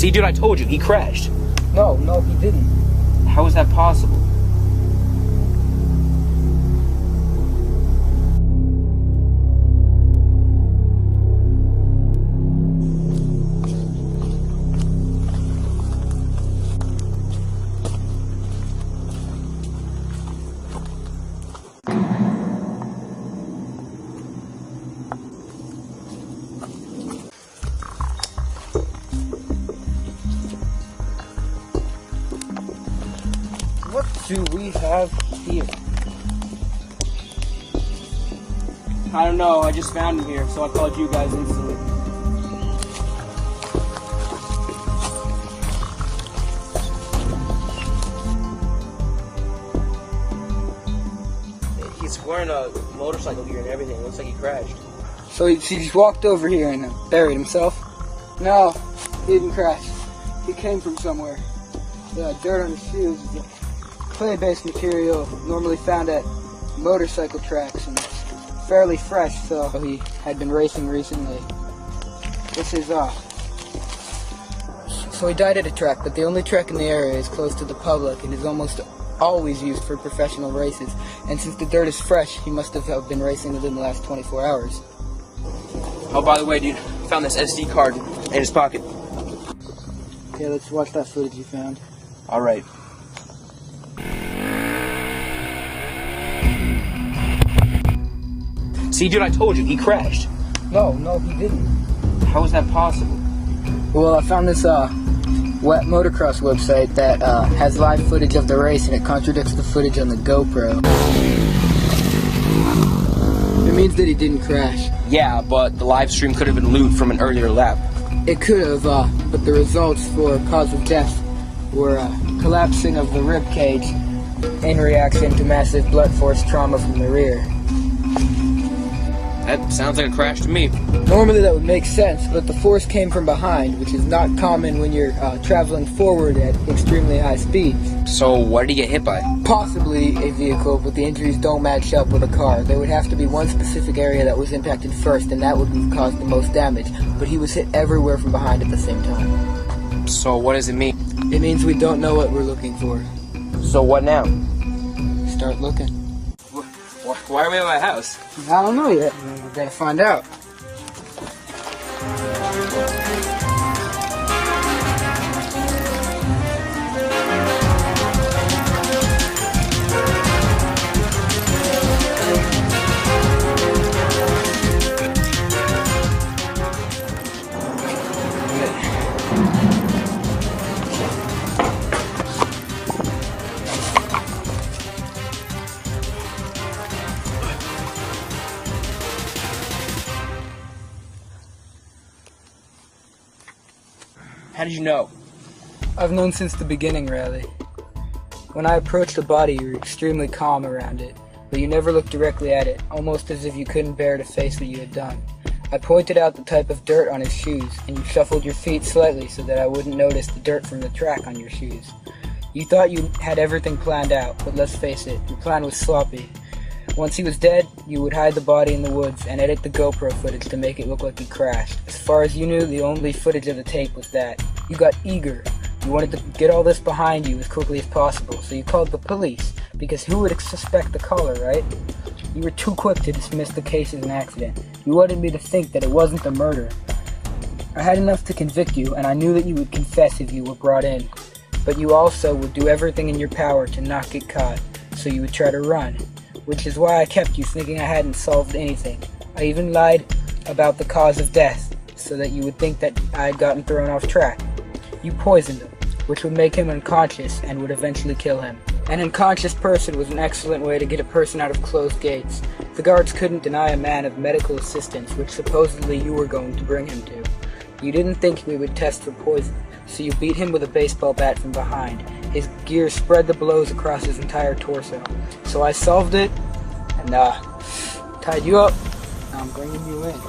See, dude, I told you, he crashed. No, he didn't. How is that possible? What do we have here? I don't know, I just found him here, so I called you guys instantly. He's wearing a motorcycle gear and everything. It looks like he crashed. So he just walked over here and buried himself? No, he didn't crash. He came from somewhere. Yeah, dirt on his shoes is a clay-based material normally found at motorcycle tracks and it's fairly fresh, so he had been racing recently. This is so he died at a track, but the only track in the area is close to the public and is almost always used for professional races. And since the dirt is fresh, he must have been racing within the last 24 hours. Oh, by the way, dude, I found this SD card in his pocket. Okay, let's watch that footage you found. All right. See, dude, I told you, he crashed. No, he didn't. How is that possible? Well, I found this wet motocross website that has live footage of the race and it contradicts the footage on the GoPro. It means that he didn't crash. Yeah, but the live stream could have been loot from an earlier lap. It could have, but the results for cause of death were collapsing of the rib cage in reaction to massive blunt force trauma from the rear. That sounds like a crash to me. Normally that would make sense, but the force came from behind, which is not common when you're traveling forward at extremely high speeds. So what did he get hit by? Possibly a vehicle, but the injuries don't match up with a car. There would have to be one specific area that was impacted first, and that would have caused the most damage. But he was hit everywhere from behind at the same time. So what does it mean? It means we don't know what we're looking for. So what now? Start looking. Why are we at my house? I don't know yet. We're gonna find out. How did you know? I've known since the beginning, really. When I approached the body, you were extremely calm around it, but you never looked directly at it, almost as if you couldn't bear to face what you had done. I pointed out the type of dirt on his shoes, and you shuffled your feet slightly so that I wouldn't notice the dirt from the track on your shoes. You thought you had everything planned out, but let's face it, your plan was sloppy. Once he was dead, you would hide the body in the woods and edit the GoPro footage to make it look like he crashed. As far as you knew, the only footage of the tape was that. You got eager. You wanted to get all this behind you as quickly as possible, so you called the police, because who would suspect the caller, right? You were too quick to dismiss the case as an accident. You wanted me to think that it wasn't a murder. I had enough to convict you, and I knew that you would confess if you were brought in. But you also would do everything in your power to not get caught, so you would try to run. Which is why I kept you thinking I hadn't solved anything. I even lied about the cause of death, so that you would think that I had gotten thrown off track. You poisoned him, which would make him unconscious and would eventually kill him. An unconscious person was an excellent way to get a person out of closed gates. The guards couldn't deny a man of medical assistance, which supposedly you were going to bring him to. You didn't think we would test for poison, so you beat him with a baseball bat from behind. His gear spread the blows across his entire torso. So I solved it, and tied you up. Now I'm bringing you in.